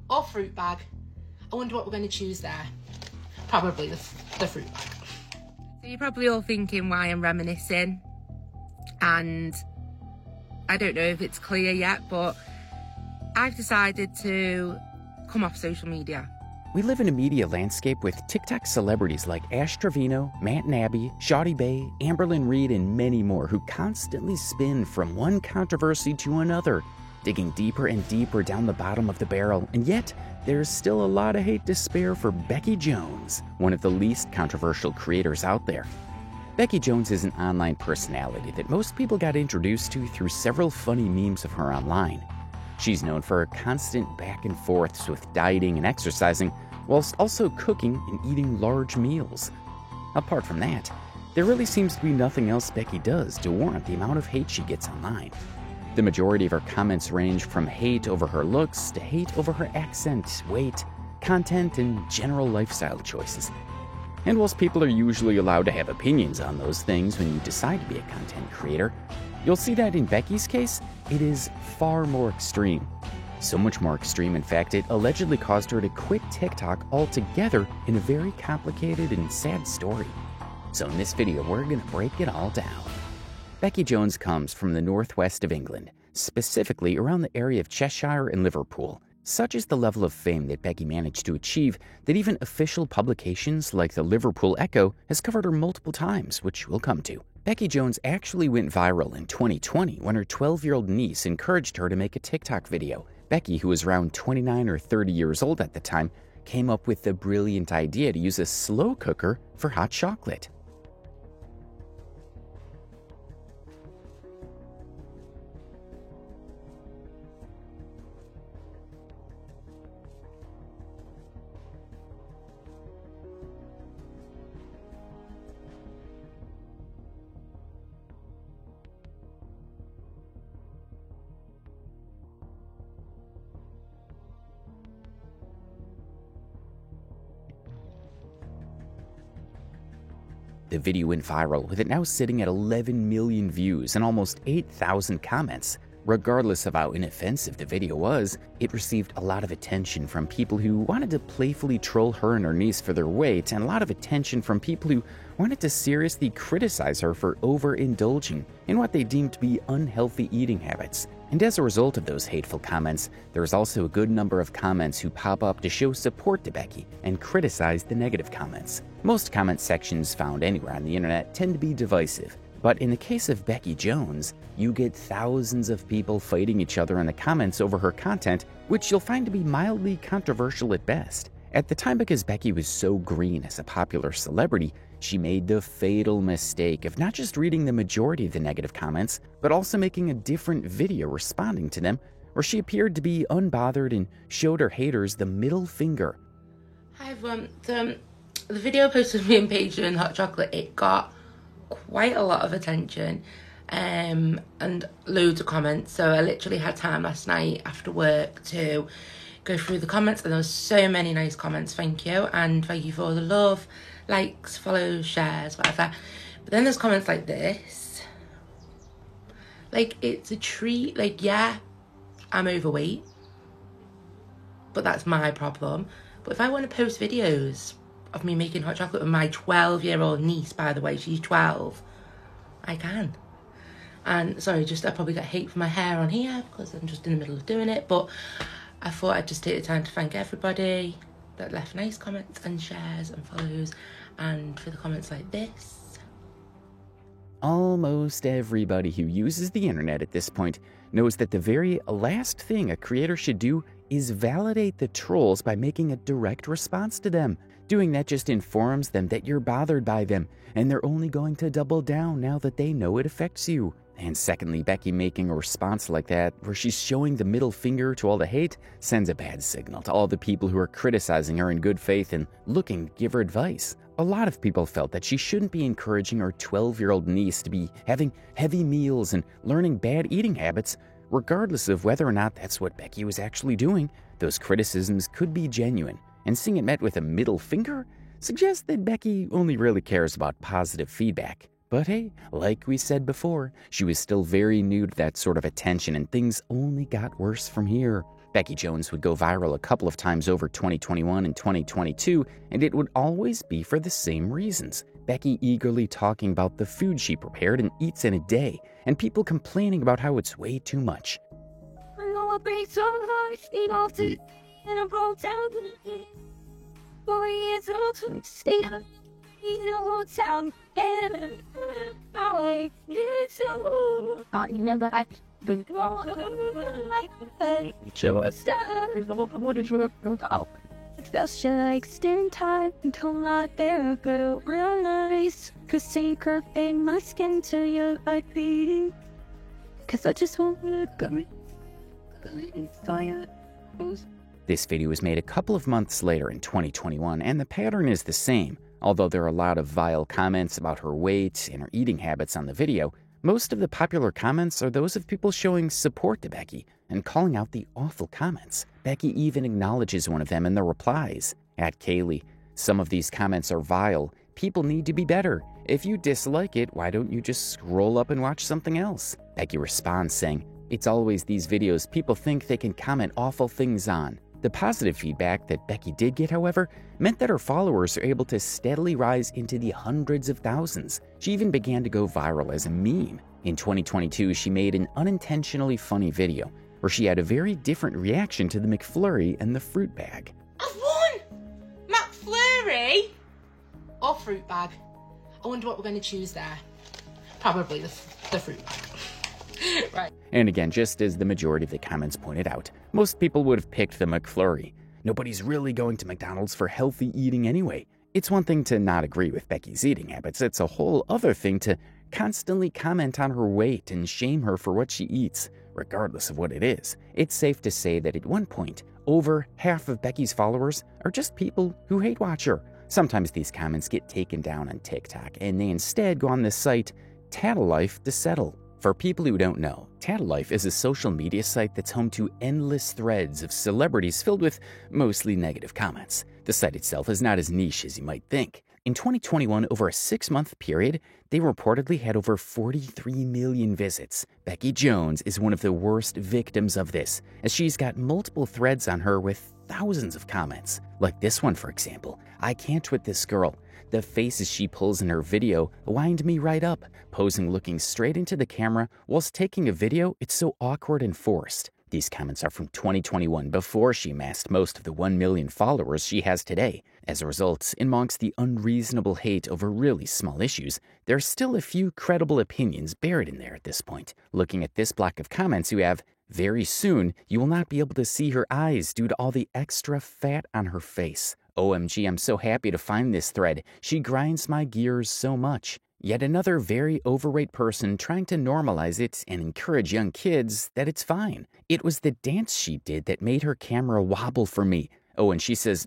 or fruit bag. I wonder what we're going to choose there. Probably the fruit bag. So you're probably all thinking why I'm reminiscing, and I don't know if it's clear yet, but I've decided to come off social media. We live in a media landscape with TikTok celebrities like Ash Trevino, Matt Nabi, Shawty Bay, Amberlynn Reed, and many more who constantly spin from one controversy to another, digging deeper and deeper down the bottom of the barrel. And yet, there's still a lot of hate to spare for Becky Jones, one of the least controversial creators out there. Becky Jones is an online personality that most people got introduced to through several funny memes of her online. She's known for her constant back and forths with dieting and exercising, whilst also cooking and eating large meals. Apart from that, there really seems to be nothing else Becky does to warrant the amount of hate she gets online. The majority of her comments range from hate over her looks to hate over her accent, weight, content, and general lifestyle choices. And whilst people are usually allowed to have opinions on those things when you decide to be a content creator, you'll see that in Becky's case, it is far more extreme. So much more extreme, in fact, it allegedly caused her to quit TikTok altogether in a very complicated and sad story. So in this video, we're going to break it all down. Becky Jones comes from the northwest of England, specifically around the area of Cheshire and Liverpool. Such is the level of fame that Becky managed to achieve that even official publications like the Liverpool Echo has covered her multiple times, which we'll come to. Becky Jones actually went viral in 2020 when her 12-year-old niece encouraged her to make a TikTok video. Becky, who was around 29 or 30 years old at the time, came up with the brilliant idea to use a slow cooker for hot chocolate. The video went viral, with it now sitting at 11 million views and almost 8,000 comments. Regardless of how inoffensive the video was, it received a lot of attention from people who wanted to playfully troll her and her niece for their weight, and a lot of attention from people who wanted to seriously criticize her for overindulging in what they deemed to be unhealthy eating habits. And as a result of those hateful comments, there is also a good number of comments who pop up to show support to Becky and criticize the negative comments. Most comment sections found anywhere on the internet tend to be divisive, but in the case of Becky Jones, you get thousands of people fighting each other in the comments over her content, which you'll find to be mildly controversial at best. At the time, because Becky was so green as a popular celebrity, she made the fatal mistake of not just reading the majority of the negative comments, but also making a different video responding to them, where she appeared to be unbothered and showed her haters the middle finger. Hi everyone. The video posted me and Paige doing hot chocolate, it got quite a lot of attention and loads of comments. So I literally had time last night after work to go through the comments, and there was so many nice comments. Thank you, and thank you for all the love, likes, follows, shares, whatever. But then there's comments like this, like it's a treat, like yeah, I'm overweight, but that's my problem. But if I want to post videos of me making hot chocolate with my 12-year-old niece, by the way, she's 12, I can. And sorry, I probably got hate for my hair on here because I'm just in the middle of doing it, but I thought I'd just take the time to thank everybody that left nice comments and shares and follows, and for the comments like this. Almost everybody who uses the internet at this point knows that the very last thing a creator should do is validate the trolls by making a direct response to them. Doing that just informs them that you're bothered by them, and they're only going to double down now that they know it affects you. And secondly, Becky making a response like that, where she's showing the middle finger to all the hate, sends a bad signal to all the people who are criticizing her in good faith and looking to give her advice. A lot of people felt that she shouldn't be encouraging her 12-year-old niece to be having heavy meals and learning bad eating habits. Regardless of whether or not that's what Becky was actually doing, those criticisms could be genuine, and seeing it met with a middle finger suggests that Becky only really cares about positive feedback. But hey, like we said before, she was still very new to that sort of attention, and things only got worse from here. Becky Jones would go viral a couple of times over 2021 and 2022, and it would always be for the same reasons. Becky eagerly talking about the food she prepared and eats in a day, and people complaining about how it's way too much. Just extend time until my bear go real nice. Cause secret in my skin to your beating. Cause I just want to go fire. This video was made a couple of months later in 2021, and the pattern is the same. Although there are a lot of vile comments about her weight and her eating habits on the video, most of the popular comments are those of people showing support to Becky and calling out the awful comments. Becky even acknowledges one of them in the replies. At Kaylee, some of these comments are vile. People need to be better. If you dislike it, why don't you just scroll up and watch something else? Becky responds saying, "It's always these videos people think they can comment awful things on." The positive feedback that Becky did get, however, meant that her followers are able to steadily rise into the hundreds of thousands. She even began to go viral as a meme. In 2022, she made an unintentionally funny video where she had a very different reaction to the McFlurry and the fruit bag. I've won! McFlurry or fruit bag? I wonder what we're going to choose there. Probably the fruit bag. Right. And again, just as the majority of the comments pointed out, most people would have picked the McFlurry. Nobody's really going to McDonald's for healthy eating anyway. It's one thing to not agree with Becky's eating habits. It's a whole other thing to constantly comment on her weight and shame her for what she eats, regardless of what it is. It's safe to say that at one point, over half of Becky's followers are just people who hate watch her. Sometimes these comments get taken down on TikTok, and they instead go on the site Tattlife to settle. For people who don't know, Tattlife is a social media site that's home to endless threads of celebrities filled with mostly negative comments. The site itself is not as niche as you might think. In 2021, over a 6-month period, they reportedly had over 43 million visits. Becky Jones is one of the worst victims of this, as she's got multiple threads on her with thousands of comments. Like this one, for example. "I can't with this girl. The faces she pulls in her video wind me right up. Posing looking straight into the camera whilst taking a video, it's so awkward and forced." These comments are from 2021, before she amassed most of the 1 million followers she has today. As a result, amongst the unreasonable hate over really small issues, there are still a few credible opinions buried in there at this point. Looking at this block of comments, you have, "Very soon, you will not be able to see her eyes due to all the extra fat on her face. OMG, I'm so happy to find this thread. She grinds my gears so much." Yet another very overweight person trying to normalize it and encourage young kids that it's fine. "It was the dance she did that made her camera wobble for me." Oh, and she says,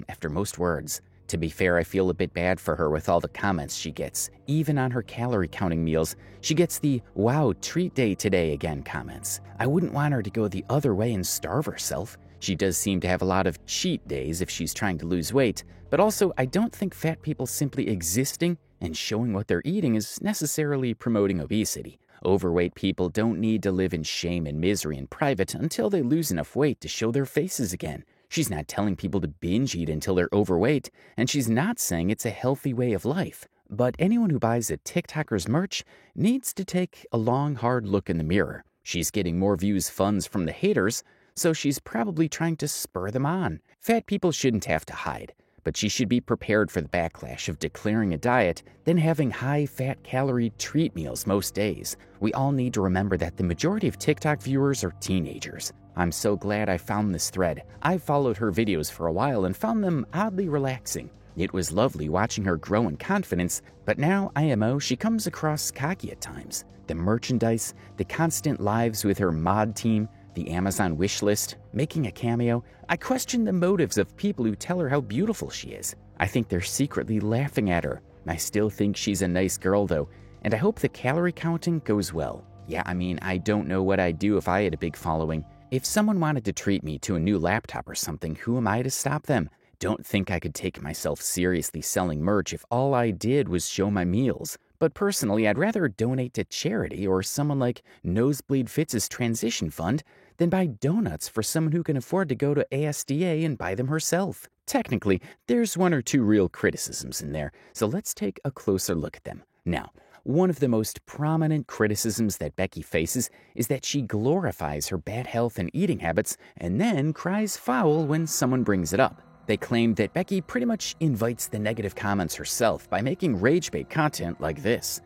after most words. To be fair, I feel a bit bad for her with all the comments she gets. Even on her calorie counting meals, she gets the "wow, treat day today again" comments. I wouldn't want her to go the other way and starve herself. She does seem to have a lot of cheat days if she's trying to lose weight, but also I don't think fat people simply existing and showing what they're eating is necessarily promoting obesity. Overweight people don't need to live in shame and misery in private until they lose enough weight to show their faces again. She's not telling people to binge eat until they're overweight, and she's not saying it's a healthy way of life. But anyone who buys a TikToker's merch needs to take a long, hard look in the mirror. She's getting more views funds from the haters, so she's probably trying to spur them on. Fat people shouldn't have to hide, but she should be prepared for the backlash of declaring a diet, then having high-fat calorie treat meals most days. We all need to remember that the majority of TikTok viewers are teenagers. I'm so glad I found this thread. I've followed her videos for a while and found them oddly relaxing. It was lovely watching her grow in confidence, but now IMO, she comes across cocky at times. The merchandise, the constant lives with her mod team, the Amazon wish list, making a cameo. I question the motives of people who tell her how beautiful she is. I think they're secretly laughing at her. I still think she's a nice girl though, and I hope the calorie counting goes well. Yeah, I mean, I don't know what I'd do if I had a big following. If someone wanted to treat me to a new laptop or something, who am I to stop them? Don't think I could take myself seriously selling merch if all I did was show my meals. But personally, I'd rather donate to charity or someone like Nosebleed Fitz's transition fund than buy donuts for someone who can afford to go to ASDA and buy them herself. Technically, there's one or two real criticisms in there, so let's take a closer look at them. Now, one of the most prominent criticisms that Becky faces is that she glorifies her bad health and eating habits and then cries foul when someone brings it up. They claim that Becky pretty much invites the negative comments herself by making rage-bait content like this.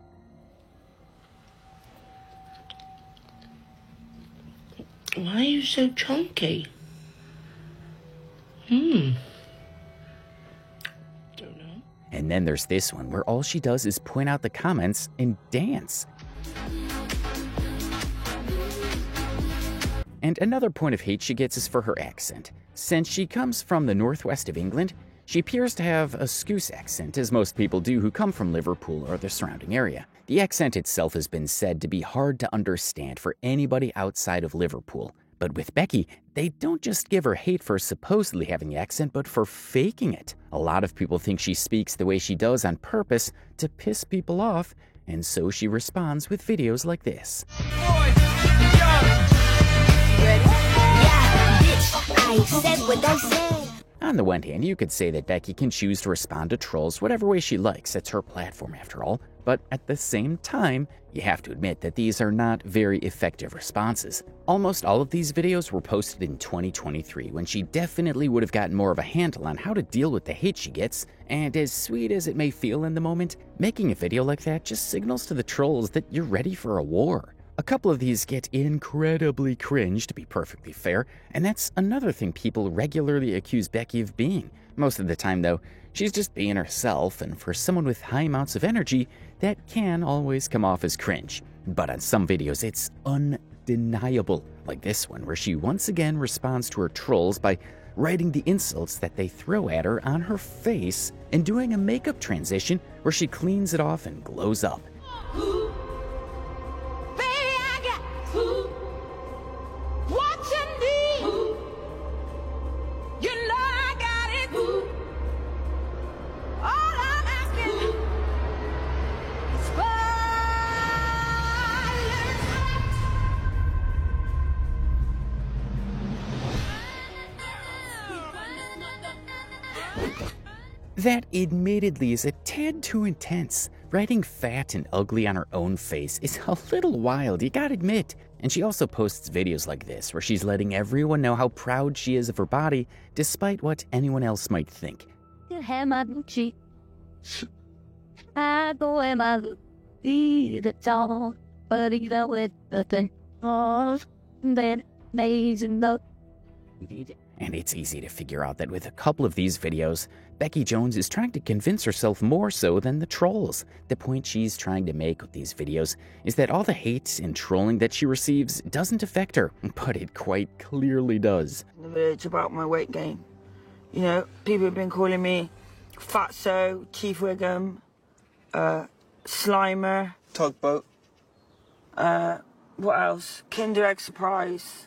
Why are you so chunky? Don't know. And then there's this one where all she does is point out the comments and dance. And another point of hate she gets is for her accent. Since she comes from the northwest of England, she appears to have a Scouse accent, as most people do who come from Liverpool or the surrounding area. The accent itself has been said to be hard to understand for anybody outside of Liverpool. But with Becky, they don't just give her hate for supposedly having the accent, but for faking it. A lot of people think she speaks the way she does on purpose to piss people off, and so she responds with videos like this. I said what I said. On the one hand, you could say that Becky can choose to respond to trolls whatever way she likes. It's her platform after all. But at the same time, you have to admit that these are not very effective responses. Almost all of these videos were posted in 2023, when she definitely would have gotten more of a handle on how to deal with the hate she gets, and as sweet as it may feel in the moment, making a video like that just signals to the trolls that you're ready for a war. A couple of these get incredibly cringe, to be perfectly fair, and that's another thing people regularly accuse Becky of being. Most of the time, though, she's just being herself, and for someone with high amounts of energy, that can always come off as cringe. But on some videos, it's undeniable, like this one, where she once again responds to her trolls by writing the insults that they throw at her on her face and doing a makeup transition where she cleans it off and glows up. That admittedly is a tad too intense. Writing fat and ugly on her own face is a little wild, you gotta admit. And she also posts videos like this, where she's letting everyone know how proud she is of her body, despite what anyone else might think. And it's easy to figure out that with a couple of these videos, Becky Jones is trying to convince herself more so than the trolls. The point she's trying to make with these videos is that all the hate and trolling that she receives doesn't affect her, but it quite clearly does. The village about my weight gain. You know, people have been calling me Fatso, Chief Wiggum, Slimer, Tugboat. What else? Kinder Egg Surprise.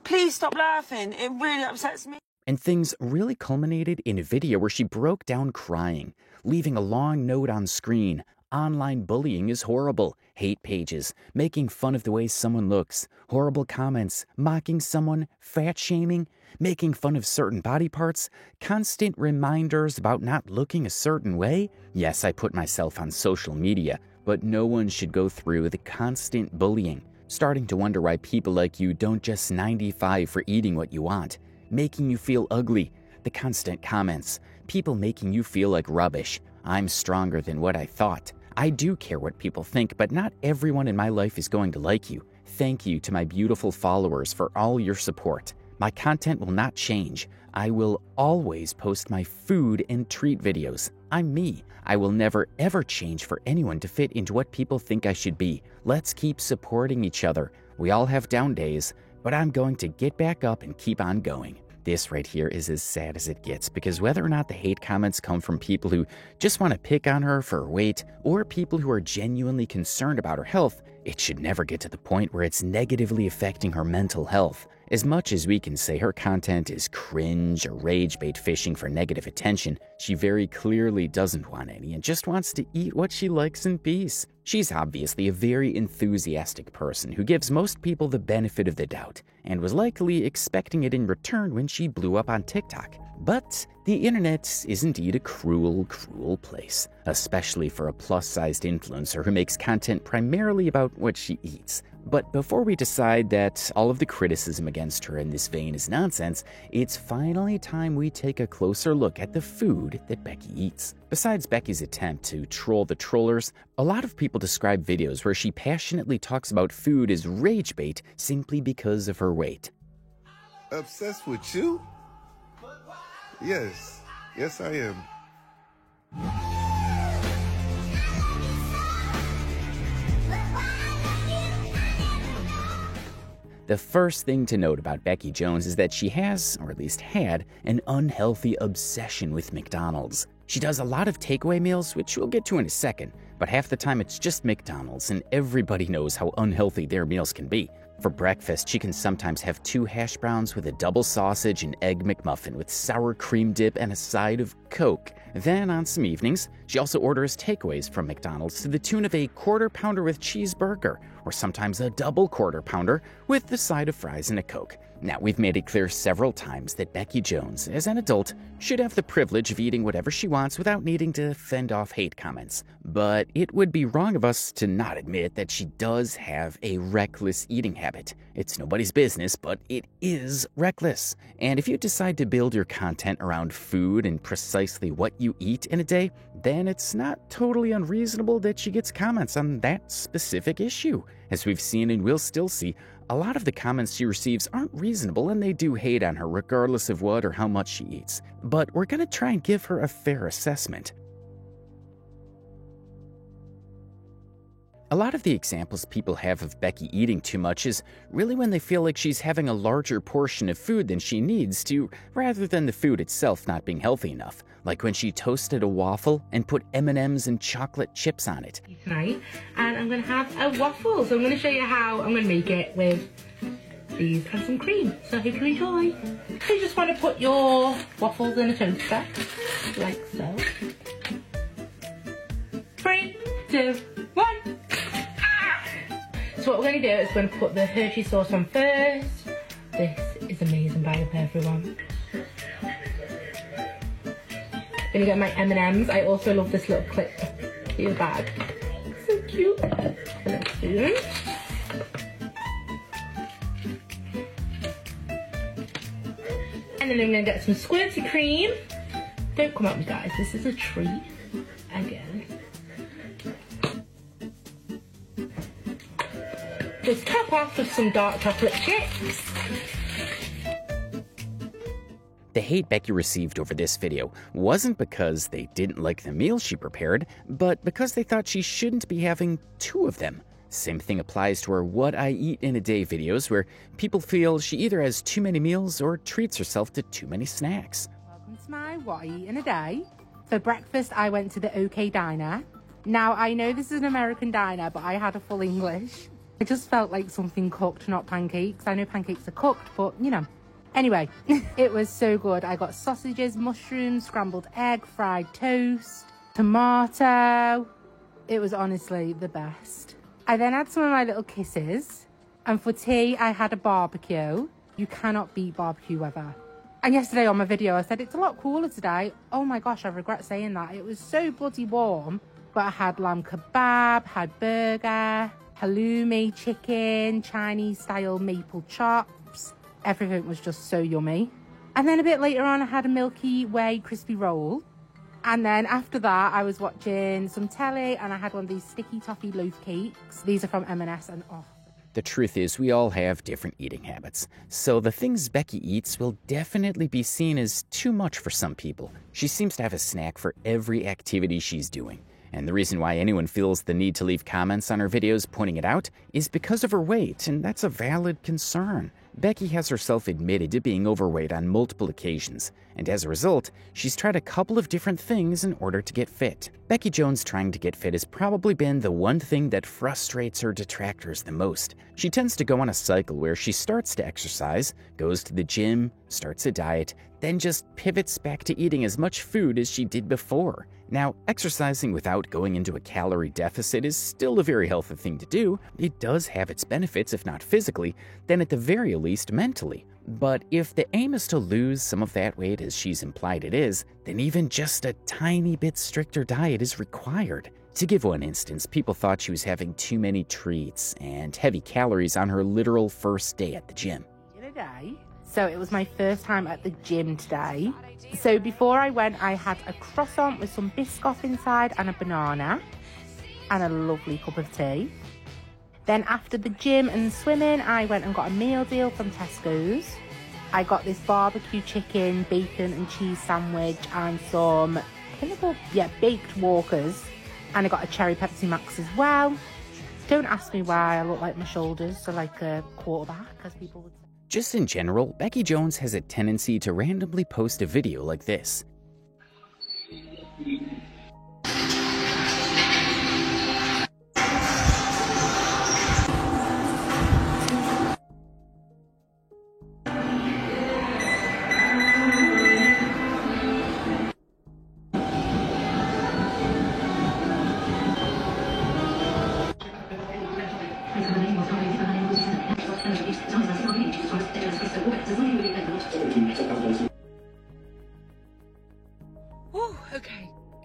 Please stop laughing. It really upsets me. And things really culminated in a video where she broke down crying, leaving a long note on screen. Online bullying is horrible. Hate pages, making fun of the way someone looks, horrible comments, mocking someone, fat shaming, making fun of certain body parts, constant reminders about not looking a certain way. Yes, I put myself on social media, but no one should go through the constant bullying. Starting to wonder why people like you don't just 95 for eating what you want, making you feel ugly, the constant comments, people making you feel like rubbish. I'm stronger than what I thought. I do care what people think, but not everyone in my life is going to like you. Thank you to my beautiful followers for all your support. My content will not change. I will always post my food and treat videos. I'm me. I will never ever change for anyone to fit into what people think I should be. Let's keep supporting each other. We all have down days, but I'm going to get back up and keep on going. This right here is as sad as it gets, because whether or not the hate comments come from people who just want to pick on her for her weight, or people who are genuinely concerned about her health, it should never get to the point where it's negatively affecting her mental health. As much as we can say her content is cringe or rage bait fishing for negative attention, she very clearly doesn't want any and just wants to eat what she likes in peace. She's obviously a very enthusiastic person who gives most people the benefit of the doubt and was likely expecting it in return when she blew up on TikTok. But the internet is indeed a cruel, cruel place, especially for a plus-sized influencer who makes content primarily about what she eats. But before we decide that all of the criticism against her in this vein is nonsense, it's finally time we take a closer look at the food that Becky eats. Besides Becky's attempt to troll the trollers, a lot of people describe videos where she passionately talks about food as rage bait simply because of her weight. Obsessed with you? Yes. Yes, I am. The first thing to note about Becky Jones is that she has, or at least had, an unhealthy obsession with McDonald's. She does a lot of takeaway meals, which we'll get to in a second, but half the time it's just McDonald's, and everybody knows how unhealthy their meals can be. For breakfast, she can sometimes have 2 hash browns with a double sausage and egg McMuffin with sour cream dip and a side of Coke. Then, on some evenings, she also orders takeaways from McDonald's to the tune of a quarter pounder with cheeseburger, or sometimes a double quarter pounder with the side of fries and a Coke. Now, we've made it clear several times that Becky Jones, as an adult, should have the privilege of eating whatever she wants without needing to fend off hate comments. But it would be wrong of us to not admit that she does have a reckless eating habit. It's nobody's business, but it is reckless. And if you decide to build your content around food and precisely what you eat in a day, then it's not totally unreasonable that she gets comments on that specific issue. As we've seen and will still see, a lot of the comments she receives aren't reasonable and they do hate on her regardless of what or how much she eats. But we're going to try and give her a fair assessment. A lot of the examples people have of Becky eating too much is really when they feel like she's having a larger portion of food than she needs to, rather than the food itself not being healthy enough. Like when she toasted a waffle and put M&Ms and chocolate chips on it. Tonight, and I'm going to have a waffle. So I'm going to show you how I'm going to make it with these and some cream. So I hope you enjoy. You just want to put your waffles in a toaster, like so. 3, 2, 1. So what we're going to do is we're going to put the Hershey sauce on first. This is amazing, by the way, everyone. Gonna get my M&Ms. I also love this little clip to your bag. So cute. And a spoon. And then I'm gonna get some squirty cream. Don't come at me, guys. This is a treat. Again. Just top off with some dark chocolate chips. The hate Becky received over this video wasn't because they didn't like the meal she prepared, but because they thought she shouldn't be having 2 of them. Same thing applies to her What I Eat in a Day videos, where people feel she either has too many meals or treats herself to too many snacks. Welcome to my What I Eat in a Day. For breakfast, I went to the OK Diner. Now, I know this is an American diner, but I had a full English. It just felt like something cooked, not pancakes. I know pancakes are cooked, but, you know. Anyway, it was so good. I got sausages, mushrooms, scrambled egg, fried toast, tomato. It was honestly the best. I then had some of my little kisses. And for tea, I had a barbecue. You cannot beat barbecue weather. And yesterday on my video, I said it's a lot cooler today. Oh my gosh, I regret saying that. It was so bloody warm. But I had lamb kebab, had burger, halloumi, chicken, Chinese style maple chops. Everything was just so yummy. And then a bit later on, I had a Milky Way crispy roll. And then after that, I was watching some telly and I had one of these sticky toffee loaf cakes. These are from M&S and oh. The truth is, we all have different eating habits. So the things Becky eats will definitely be seen as too much for some people. She seems to have a snack for every activity she's doing. And the reason why anyone feels the need to leave comments on her videos pointing it out is because of her weight, and that's a valid concern. Becky has herself admitted to being overweight on multiple occasions, and as a result, she's tried a couple of different things in order to get fit. Becky Jones trying to get fit has probably been the one thing that frustrates her detractors the most. She tends to go on a cycle where she starts to exercise, goes to the gym, starts a diet, then just pivots back to eating as much food as she did before. Now, exercising without going into a calorie deficit is still a very healthy thing to do. It does have its benefits, if not physically, then at the very least mentally. But if the aim is to lose some of that weight, as she's implied it is, then even just a tiny bit stricter diet is required. To give one instance, people thought she was having too many treats and heavy calories on her literal first day at the gym. So it was my first time at the gym today. So before I went, I had a croissant with some Biscoff inside and a banana and a lovely cup of tea. Then after the gym and swimming, I went and got a meal deal from Tesco's. I got this barbecue chicken, bacon and cheese sandwich and some baked Walkers. And I got a cherry Pepsi Max as well. Don't ask me why I look like my shoulders are like a quarterback, as people would say. Just in general, Becky Jones has a tendency to randomly post a video like this.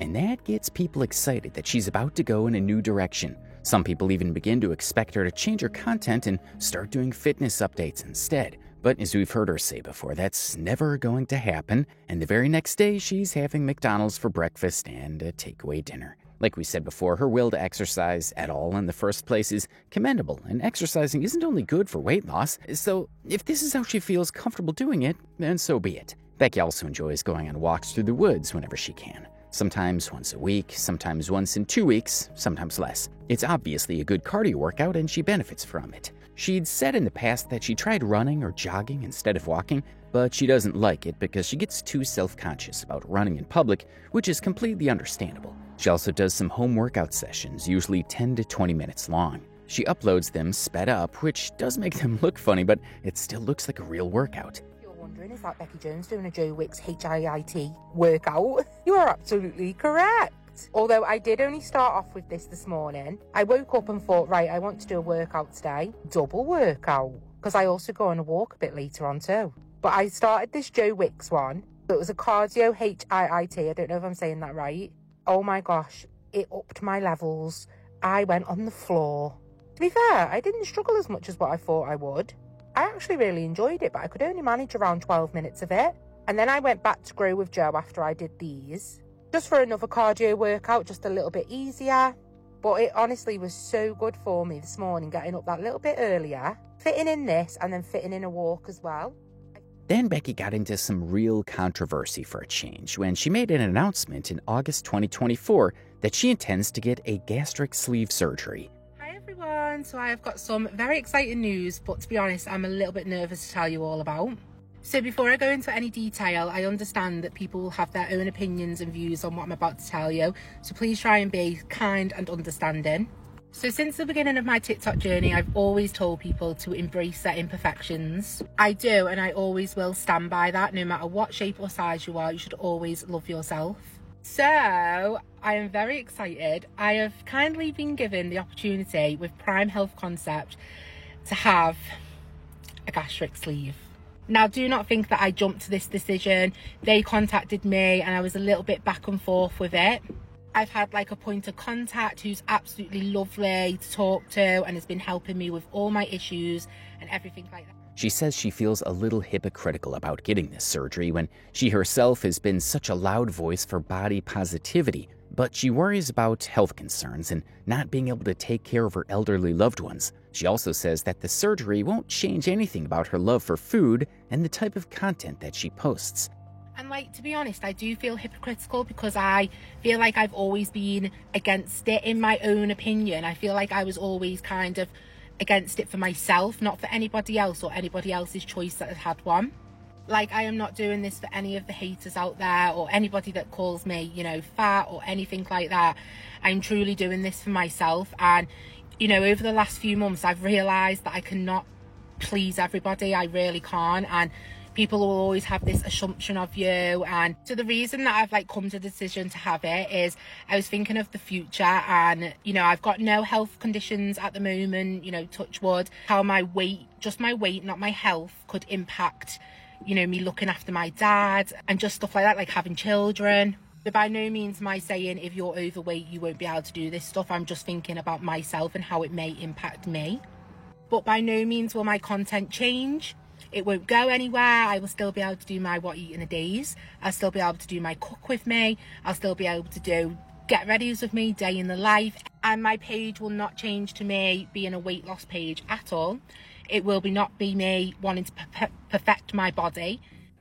And that gets people excited that she's about to go in a new direction. Some people even begin to expect her to change her content and start doing fitness updates instead. But as we've heard her say before, that's never going to happen. And the very next day, she's having McDonald's for breakfast and a takeaway dinner. Like we said before, her will to exercise at all in the first place is commendable, and exercising isn't only good for weight loss. So if this is how she feels comfortable doing it, then so be it. Becky also enjoys going on walks through the woods whenever she can. Sometimes once a week, sometimes once in 2 weeks, sometimes less. It's obviously a good cardio workout and she benefits from it. She'd said in the past that she tried running or jogging instead of walking, but she doesn't like it because she gets too self-conscious about running in public, which is completely understandable. She also does some home workout sessions, usually 10 to 20 minutes long. She uploads them sped up, which does make them look funny, but it still looks like a real workout. Is that Becky Jones doing a Joe Wicks HIIT workout? You are absolutely correct. Although I did only start off with this morning. I woke up and thought, right, I want to do a workout today. Double workout. Because I also go on a walk a bit later on too. But I started this Joe Wicks one. It was a cardio HIIT. I don't know if I'm saying that right. Oh my gosh. It upped my levels. I went on the floor. To be fair, I didn't struggle as much as what I thought I would. I actually really enjoyed it, but I could only manage around 12 minutes of it. And then I went back to Grow with Joe after I did these. Just for another cardio workout, just a little bit easier. But it honestly was so good for me this morning, getting up that little bit earlier, fitting in this, and then fitting in a walk as well. Then Becky got into some real controversy for a change when she made an announcement in August 2024 that she intends to get a gastric sleeve surgery. So I've got some very exciting news, but to be honest, I'm a little bit nervous to tell you all about. So before I go into any detail, I understand that people will have their own opinions and views on what I'm about to tell you, so please try and be kind and understanding. So since the beginning of my TikTok journey, I've always told people to embrace their imperfections. I do, and I always will stand by that. No matter what shape or size you are, you should always love yourself. So, I am very excited. I have kindly been given the opportunity with Prime Health Concept to have a gastric sleeve. Now, do not think that I jumped to this decision. They contacted me and I was a little bit back and forth with it. I've had like a point of contact who's absolutely lovely to talk to and has been helping me with all my issues and everything like that. She says she feels a little hypocritical about getting this surgery when she herself has been such a loud voice for body positivity, but she worries about health concerns and not being able to take care of her elderly loved ones. She also says that the surgery won't change anything about her love for food and the type of content that she posts. And like, to be honest, I do feel hypocritical because I feel like I've always been against it in my own opinion. I feel like I was always kind of against it for myself, not for anybody else or anybody else's choice that has had one. Like, I am not doing this for any of the haters out there or anybody that calls me, you know, fat or anything like that. I'm truly doing this for myself. And, you know, over the last few months, I've realised that I cannot please everybody. I really can't. And people will always have this assumption of you. And so the reason that I've like come to the decision to have it is I was thinking of the future, and, you know, I've got no health conditions at the moment, you know, touch wood, how my weight, just my weight, not my health, could impact, you know, me looking after my dad and just stuff like that, like having children. But by no means am I saying if you're overweight, you won't be able to do this stuff. I'm just thinking about myself and how it may impact me. But by no means will my content change. It won't go anywhere. I will still be able to do my what you eat in a days. I'll still be able to do my cook with me. I'll still be able to do get readies with me, day in the life. And my page will not change to me being a weight loss page at all. It will not be me wanting to perfect my body.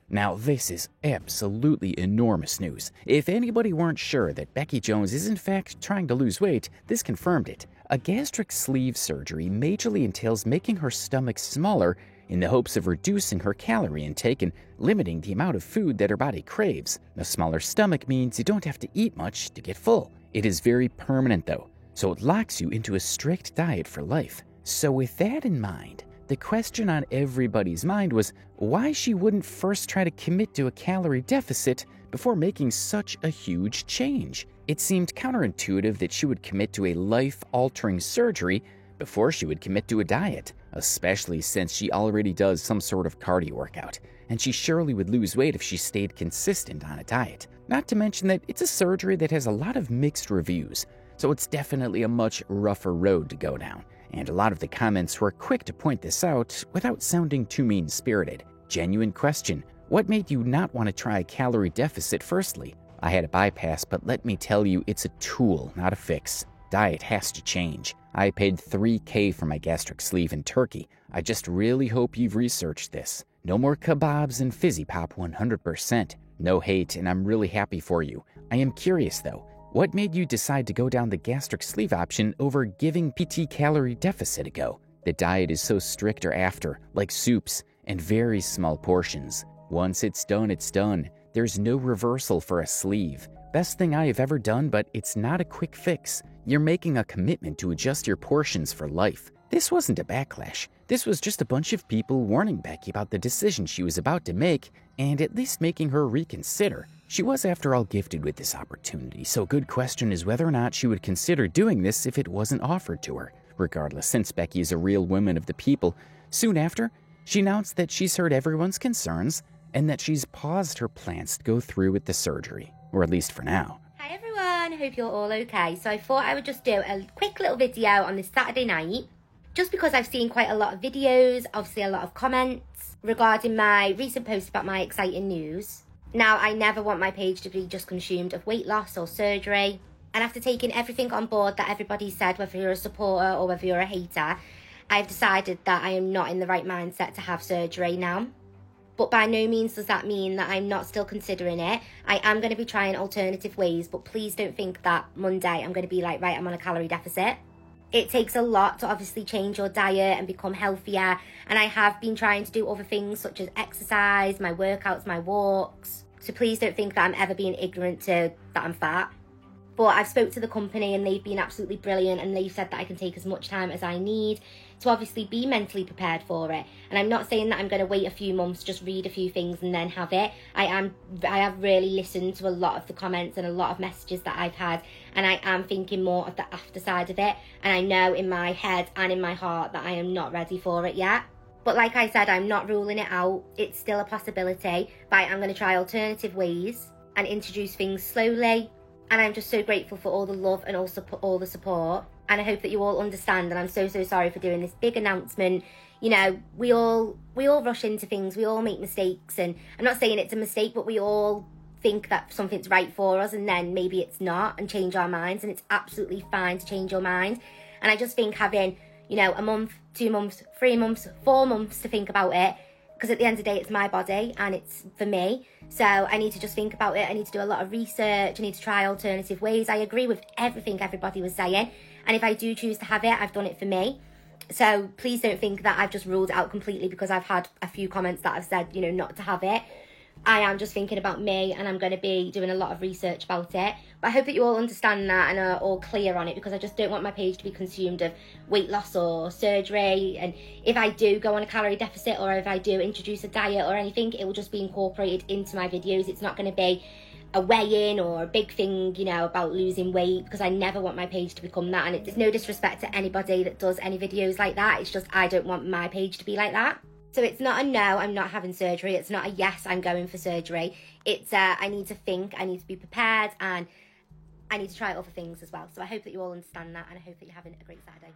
Now, this is absolutely enormous news. If anybody weren't sure that Becky Jones is in fact trying to lose weight, this confirmed it. A gastric sleeve surgery majorly entails making her stomach smaller in the hopes of reducing her calorie intake and limiting the amount of food that her body craves. A smaller stomach means you don't have to eat much to get full. It is very permanent though, so it locks you into a strict diet for life. So with that in mind, the question on everybody's mind was why she wouldn't first try to commit to a calorie deficit before making such a huge change. It seemed counterintuitive that she would commit to a life-altering surgery before she would commit to a diet, especially since she already does some sort of cardio workout, and she surely would lose weight if she stayed consistent on a diet. Not to mention that it's a surgery that has a lot of mixed reviews, so it's definitely a much rougher road to go down. And a lot of the comments were quick to point this out without sounding too mean-spirited. Genuine question, what made you not want to try a calorie deficit firstly? I had a bypass, but let me tell you, it's a tool, not a fix. Diet has to change. I paid $3,000 for my gastric sleeve in Turkey. I just really hope you've researched this. No more kebabs and fizzy pop 100%. No hate, and I'm really happy for you. I am curious though, what made you decide to go down the gastric sleeve option over giving PT calorie deficit a go? The diet is so strict or after, like soups, and very small portions. Once it's done, it's done. There's no reversal for a sleeve. Best thing I have ever done, but it's not a quick fix. You're making a commitment to adjust your portions for life. This wasn't a backlash. This was just a bunch of people warning Becky about the decision she was about to make and at least making her reconsider. She was, after all, gifted with this opportunity, so good question is whether or not she would consider doing this if it wasn't offered to her. Regardless, since Becky is a real woman of the people, soon after, she announced that she's heard everyone's concerns and that she's paused her plans to go through with the surgery, or at least for now. Hi everyone, hope you're all okay. So I thought I would just do a quick little video on this Saturday night, just because I've seen quite a lot of videos, obviously a lot of comments regarding my recent post about my exciting news. Now, I never want my page to be just consumed of weight loss or surgery. And after taking everything on board that everybody said, whether you're a supporter or whether you're a hater, I've decided that I am not in the right mindset to have surgery now. But by no means does that mean that I'm not still considering it. I am going to be trying alternative ways, but please don't think that Monday I'm going to be like, right, I'm on a calorie deficit. It takes a lot to obviously change your diet and become healthier. And I have been trying to do other things such as exercise, my workouts, my walks. So please don't think that I'm ever being ignorant to that I'm fat. But I've spoke to the company and they've been absolutely brilliant, and they've said that I can take as much time as I need to obviously be mentally prepared for it. And I'm not saying that I'm going to wait a few months, just read a few things and then have it. I have really listened to a lot of the comments and a lot of messages that I've had, and I am thinking more of the after side of it. And I know in my head and in my heart that I am not ready for it yet. But like I said, I'm not ruling it out. It's still a possibility, but I'm going to try alternative ways and introduce things slowly. And I'm just so grateful for all the love and also all the support. And I hope that you all understand. And I'm so sorry for doing this big announcement. You know, we all rush into things. We all make mistakes. And I'm not saying it's a mistake, but we all think that something's right for us and then maybe it's not, and change our minds. And it's absolutely fine to change your mind. And I just think having, you know, a month, 2 months, 3 months, 4 months to think about it, because at the end of the day, it's my body and it's for me. So I need to just think about it. I need to do a lot of research. I need to try alternative ways. I agree with everything everybody was saying. And if I do choose to have it, I've done it for me. So please don't think that I've just ruled it out completely because I've had a few comments that have said, you know, not to have it. I am just thinking about me, and I'm going to be doing a lot of research about it. But I hope that you all understand that and are all clear on it, because I just don't want my page to be consumed of weight loss or surgery. And if I do go on a calorie deficit, or if I do introduce a diet or anything, it will just be incorporated into my videos. It's not going to be a weigh-in or a big thing, you know, about losing weight, because I never want my page to become that. And it's no disrespect to anybody that does any videos like that. It's just I don't want my page to be like that. So it's not a no, I'm not having surgery. It's not a yes, I'm going for surgery. It's I need to think, I need to be prepared, and I need to try other things as well. So I hope that you all understand that, and I hope that you're having a great Saturday.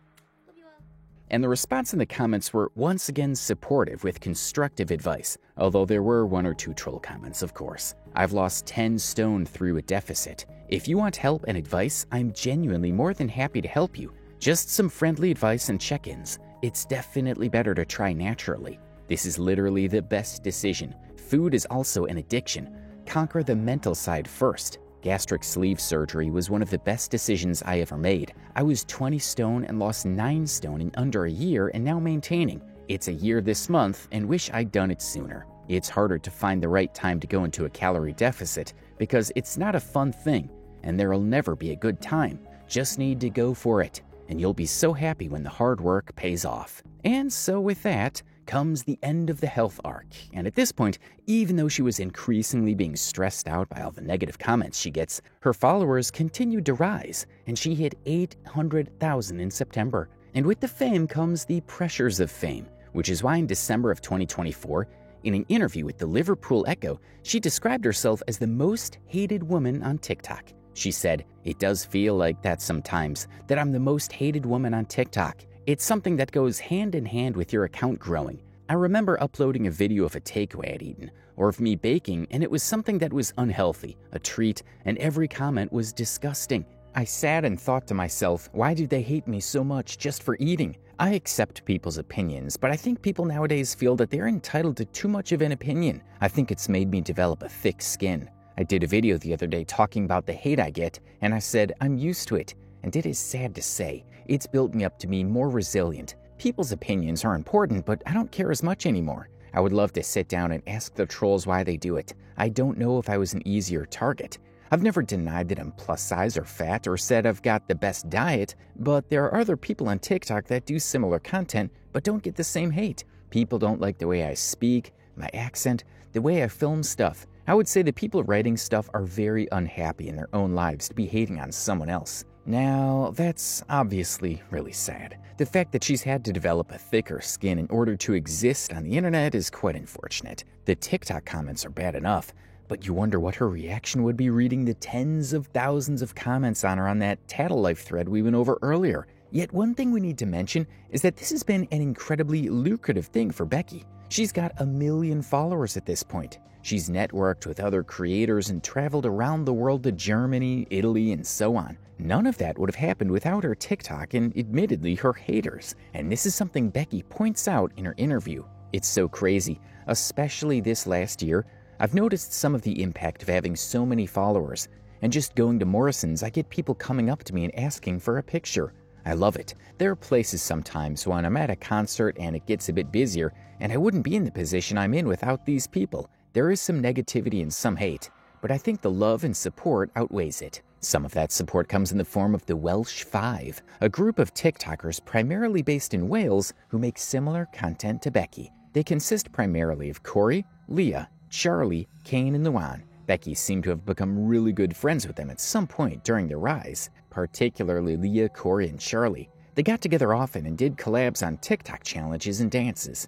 Love you all. And the response in the comments were once again supportive with constructive advice, although there were 1 or 2 troll comments, of course. I've lost 10 stone through a deficit. If you want help and advice, I'm genuinely more than happy to help you. Just some friendly advice and check-ins. It's definitely better to try naturally. This is literally the best decision. Food is also an addiction. Conquer the mental side first. Gastric sleeve surgery was one of the best decisions I ever made. I was 20 stone and lost 9 stone in under a year and now maintaining. It's a year this month and wish I'd done it sooner. It's harder to find the right time to go into a calorie deficit because it's not a fun thing and there'll never be a good time. Just need to go for it and you'll be so happy when the hard work pays off. And so with that comes the end of the health arc, and at this point, even though she was increasingly being stressed out by all the negative comments she gets, her followers continued to rise, and she hit 800,000 in September. And with the fame comes the pressures of fame, which is why in December of 2024, in an interview with the Liverpool Echo, she described herself as the most hated woman on TikTok. She said, "It does feel like that sometimes, that I'm the most hated woman on TikTok. It's something that goes hand in hand with your account growing. I remember uploading a video of a takeaway I'd eaten, or of me baking, and it was something that was unhealthy, a treat, and every comment was disgusting. I sat and thought to myself, why do they hate me so much just for eating? I accept people's opinions, but I think people nowadays feel that they're entitled to too much of an opinion. I think it's made me develop a thick skin. I did a video the other day talking about the hate I get, and I said I'm used to it. And it is sad to say, it's built me up to be more resilient. People's opinions are important, but I don't care as much anymore. I would love to sit down and ask the trolls why they do it. I don't know if I was an easier target. I've never denied that I'm plus size or fat or said I've got the best diet, but there are other people on TikTok that do similar content but don't get the same hate. People don't like the way I speak, my accent, the way I film stuff. I would say the people writing stuff are very unhappy in their own lives to be hating on someone else. Now, that's obviously really sad. The fact that she's had to develop a thicker skin in order to exist on the internet is quite unfortunate. The TikTok comments are bad enough, but you wonder what her reaction would be reading the tens of thousands of comments on her on that Tattle Life thread we went over earlier. Yet one thing we need to mention is that this has been an incredibly lucrative thing for Becky. She's got 1 million followers at this point. She's networked with other creators and traveled around the world to Germany, Italy, and so on. None of that would have happened without her TikTok and admittedly her haters. And this is something Becky points out in her interview. It's so crazy, especially this last year. I've noticed some of the impact of having so many followers. And just going to Morrison's, I get people coming up to me and asking for a picture. I love it. There are places sometimes when I'm at a concert and it gets a bit busier, and I wouldn't be in the position I'm in without these people. There is some negativity and some hate, but I think the love and support outweighs it. Some of that support comes in the form of the Welsh Five, a group of TikTokers primarily based in Wales who make similar content to Becky. They consist primarily of Corey, Leah, Charlie, Kane, and Luan. Becky seemed to have become really good friends with them at some point during their rise, particularly Leah, Corey, and Charlie. They got together often and did collabs on TikTok challenges and dances.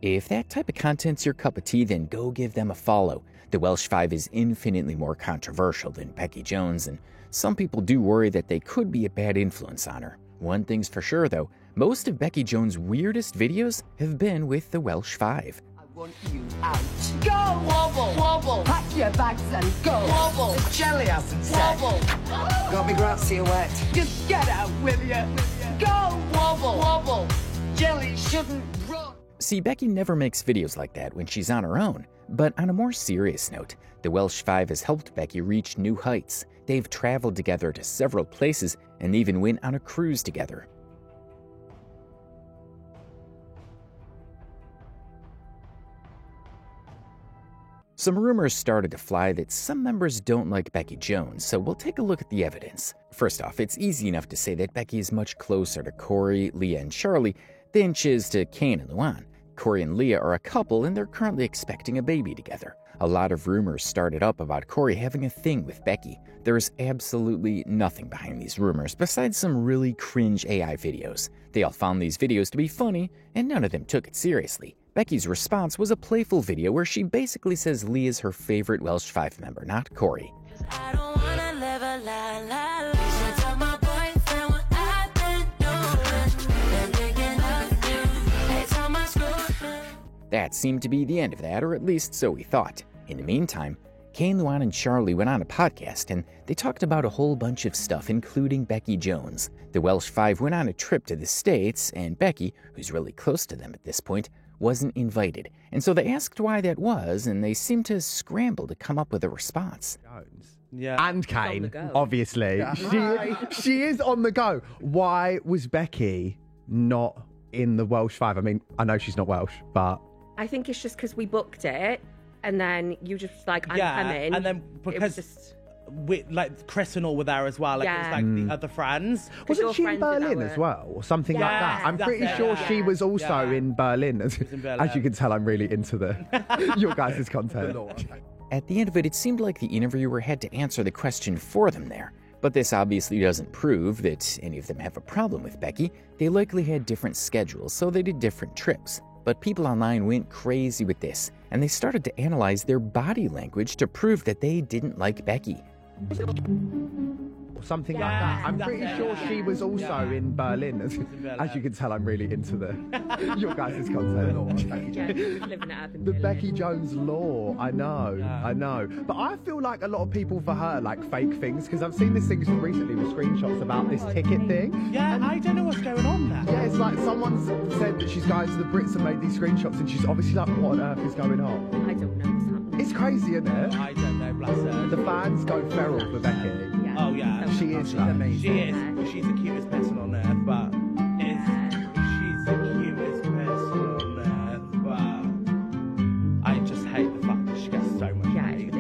If that type of content's your cup of tea, then go give them a follow. The Welsh Five is infinitely more controversial than Becky Jones, and some people do worry that they could be a bad influence on her. One thing's for sure, though, most of Becky Jones' weirdest videos have been with the Welsh Five. I want you out. Go! Wobble! Wobble! Pack your bags and go! Wobble! The jelly hasn't said. Wobble! Got me grazie wet. Just get out with you. Go! Wobble! Wobble! Jelly shouldn't run. See, Becky never makes videos like that when she's on her own. But on a more serious note, the Welsh Five has helped Becky reach new heights. They've traveled together to several places and even went on a cruise together. Some rumors started to fly that some members don't like Becky Jones, so we'll take a look at the evidence. First off, it's easy enough to say that Becky is much closer to Corey, Leah, and Charlie than she is to Kane and Luann. Corey and Leah are a couple and they're currently expecting a baby together. A lot of rumors started up about Corey having a thing with Becky. There's absolutely nothing behind these rumors besides some really cringe AI videos. They all found these videos to be funny and none of them took it seriously. Becky's response was a playful video where she basically says Leah's her favorite Welsh Five member, not Corey. I don't wanna live a lie, lie, lie. Should tell my boyfriend what I've been doing. Been thinking of you. Every time I scroll. That seemed to be the end of that, or at least so we thought. In the meantime, Kane, Luann, and Charlie went on a podcast, and they talked about a whole bunch of stuff, including Becky Jones. The Welsh Five went on a trip to the States, and Becky, who's really close to them at this point, wasn't invited. And so they asked why that was, and they seemed to scramble to come up with a response. Yeah. And Kane, obviously. Yeah. She is on the go. Why was Becky not in the Welsh Five? I mean, I know she's not Welsh, but... I think it's just because we booked it, and then you just like, I'm coming. And then because like Chris and all were there as well, like it was like the other friends. Wasn't she in Berlin as well, or something like that? I'm pretty sure she was also in Berlin. As you can tell, I'm really into your guys' content. At the end of it, it seemed like the interviewer had to answer the question for them there. But this obviously doesn't prove that any of them have a problem with Becky. They likely had different schedules, so they did different trips. But people online went crazy with this, and they started to analyze their body language to prove that they didn't like Becky. Something like that. I'm pretty sure she was also in Berlin. As you can tell, I'm really into your guys' content. The Becky Jones lore. I know. But I feel like a lot of people for her like fake things, because I've seen this thing recently with screenshots about this ticket thing. Yeah, I don't know what's going on there. Yeah, it's like someone's said that she's going to the Brits and made these screenshots, and she's obviously like, what on earth is going on? I don't know what's happening. It's crazy, isn't it? I don't know, bless her. The fans go feral for Becky. Yeah. Oh yeah. She is amazing. She is. She's the cutest person on earth, but she's the cutest person on earth, but I just hate the fact that she gets so much hate.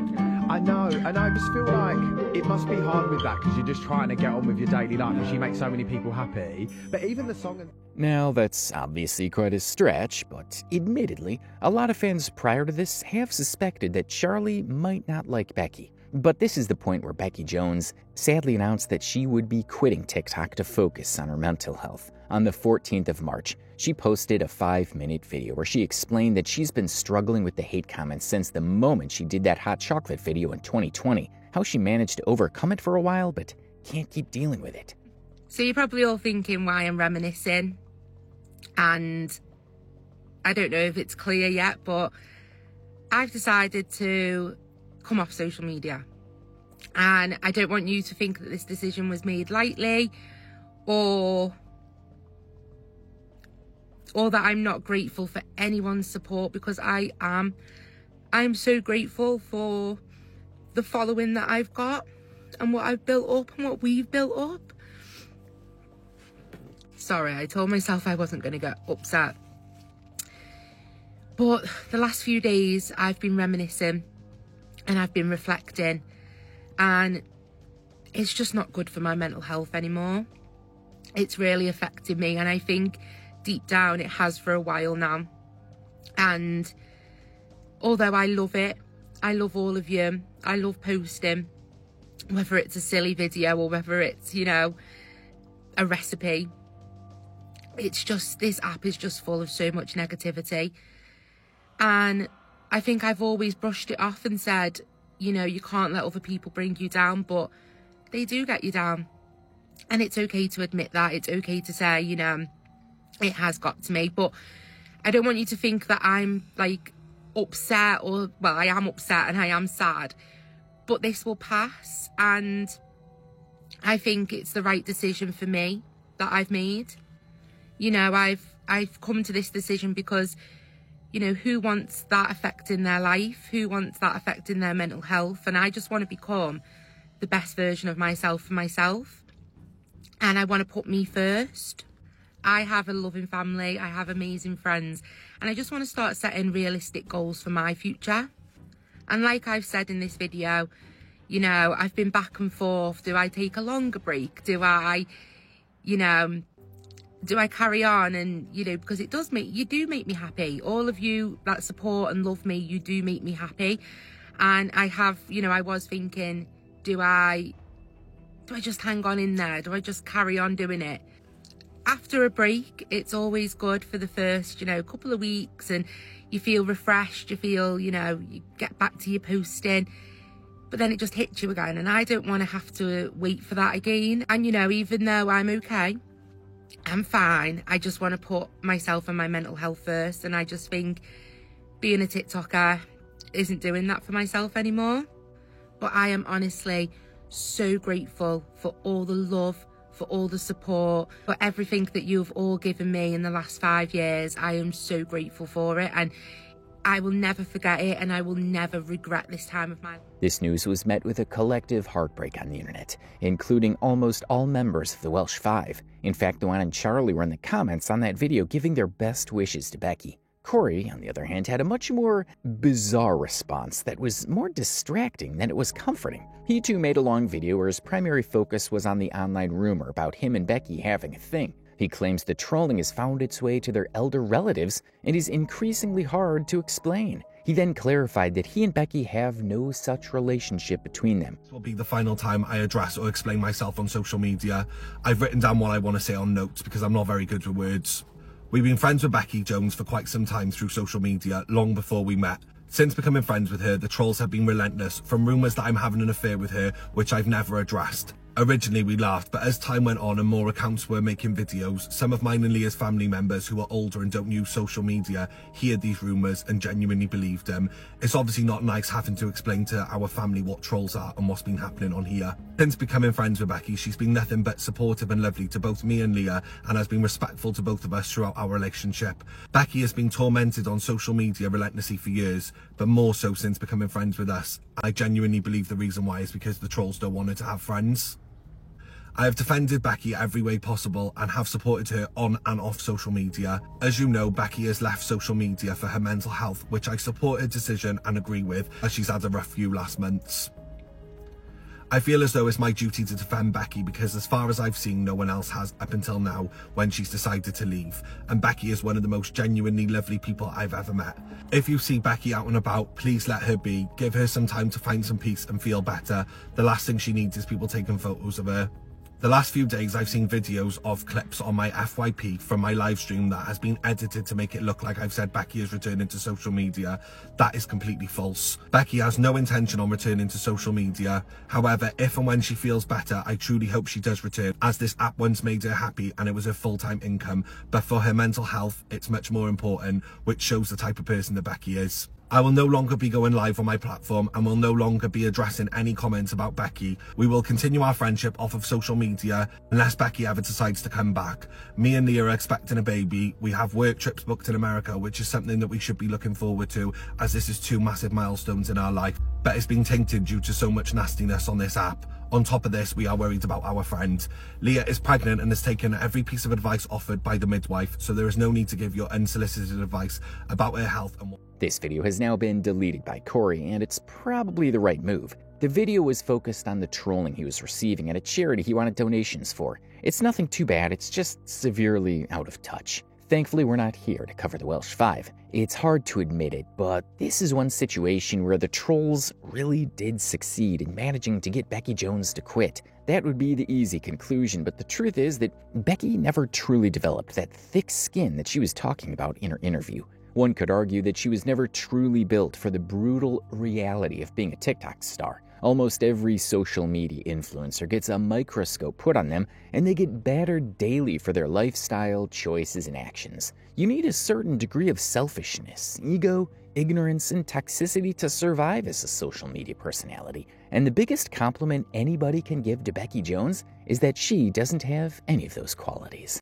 I know, and I just feel like it must be hard with that, because you're just trying to get on with your daily life, and she makes so many people happy. But even the song... Now, that's obviously quite a stretch, but admittedly, a lot of fans prior to this have suspected that Charlie might not like Becky. But this is the point where Becky Jones sadly announced that she would be quitting TikTok to focus on her mental health. On the 14th of March, she posted a 5-minute video where she explained that she's been struggling with the hate comments since the moment she did that hot chocolate video in 2020, how she managed to overcome it for a while but can't keep dealing with it. So you're probably all thinking why I'm reminiscing, and I don't know if it's clear yet, but I've decided to come off social media, and I don't want you to think that this decision was made lightly or that I'm not grateful for anyone's support, because I'm so grateful for the following that I've got and what I've built up and what we've built up. Sorry, I told myself I wasn't going to get upset, but the last few days I've been reminiscing and I've been reflecting, and it's just not good for my mental health anymore. It's really affected me, and I think deep down it has for a while now. And although I love it, I love all of you, I love posting, whether it's a silly video or whether it's, you know, a recipe, it's just, this app is just full of so much negativity. And I think I've always brushed it off and said, you know, you can't let other people bring you down, but they do get you down. And it's okay to admit that. It's okay to say, you know, it has got to me. But I don't want you to think that I'm like upset, or, well, I am upset and I am sad, but this will pass. And I think it's the right decision for me that I've made. You know, I've come to this decision because, you know, who wants that affecting their life? Who wants that affecting their mental health? And I just want to become the best version of myself for myself. And I want to put me first. I have a loving family. I have amazing friends. And I just want to start setting realistic goals for my future. And like I've said in this video, you know, I've been back and forth. Do I take a longer break? Do I, you know, do I carry on? And, you know, because you do make me happy. All of you that support and love me, you do make me happy. And I have, you know, I was thinking, do I just hang on in there? Do I just carry on doing it? After a break, it's always good for the first, you know, couple of weeks, and you feel refreshed, you feel, you know, you get back to your posting, but then it just hits you again, and I don't want to have to wait for that again. And, you know, even though I'm okay, I'm fine, I just want to put myself and my mental health first, and I just think being a TikToker isn't doing that for myself anymore. But I am honestly so grateful for all the love, for all the support, for everything that you've all given me in the last 5 years. I am so grateful for it, and I will never forget it, and I will never regret this time of my life. This news was met with a collective heartbreak on the internet, including almost all members of the Welsh Five. In fact, Luann and Charlie were in the comments on that video giving their best wishes to Becky. Corey, on the other hand, had a much more bizarre response that was more distracting than it was comforting. He too made a long video where his primary focus was on the online rumor about him and Becky having a thing. He claims the trolling has found its way to their elder relatives and is increasingly hard to explain. He then clarified that he and Becky have no such relationship between them. This will be the final time I address or explain myself on social media. I've written down what I want to say on notes because I'm not very good with words. We've been friends with Becky Jones for quite some time through social media, long before we met. Since becoming friends with her, the trolls have been relentless, from rumours that I'm having an affair with her, which I've never addressed. Originally we laughed, but as time went on and more accounts were making videos, some of mine and Leah's family members who are older and don't use social media heard these rumours and genuinely believed them. It's obviously not nice having to explain to our family what trolls are and what's been happening on here. Since becoming friends with Becky, she's been nothing but supportive and lovely to both me and Leah, and has been respectful to both of us throughout our relationship. Becky has been tormented on social media relentlessly for years, but more so since becoming friends with us. I genuinely believe the reason why is because the trolls don't want her to have friends. I have defended Becky every way possible and have supported her on and off social media. As you know, Becky has left social media for her mental health, which I support her decision and agree with, as she's had a rough few last months. I feel as though it's my duty to defend Becky because as far as I've seen, no one else has up until now when she's decided to leave. And Becky is one of the most genuinely lovely people I've ever met. If you see Becky out and about, please let her be. Give her some time to find some peace and feel better. The last thing she needs is people taking photos of her. The last few days I've seen videos of clips on my FYP from my live stream that has been edited to make it look like I've said Becky is returning to social media. That is completely false. Becky has no intention on returning to social media. However, if and when she feels better, I truly hope she does return, as this app once made her happy and it was her full-time income. But for her mental health, it's much more important, which shows the type of person that Becky is. I will no longer be going live on my platform and will no longer be addressing any comments about Becky. We will continue our friendship off of social media unless Becky ever decides to come back. Me and Leah are expecting a baby. We have work trips booked in America, which is something that we should be looking forward to, as this is two massive milestones in our life. But it's been tainted due to so much nastiness on this app. On top of this, we are worried about our friend. Leah is pregnant and has taken every piece of advice offered by the midwife, so there is no need to give your unsolicited advice about her health and what. This video has now been deleted by Corey, and it's probably the right move. The video was focused on the trolling he was receiving at a charity he wanted donations for. It's nothing too bad, it's just severely out of touch. Thankfully, we're not here to cover the Welsh Five. It's hard to admit it, but this is one situation where the trolls really did succeed in managing to get Becky Jones to quit. That would be the easy conclusion, but the truth is that Becky never truly developed that thick skin that she was talking about in her interview. One could argue that she was never truly built for the brutal reality of being a TikTok star. Almost every social media influencer gets a microscope put on them, and they get battered daily for their lifestyle, choices, and actions. You need a certain degree of selfishness, ego, ignorance, and toxicity to survive as a social media personality. And the biggest compliment anybody can give to Becky Jones is that she doesn't have any of those qualities.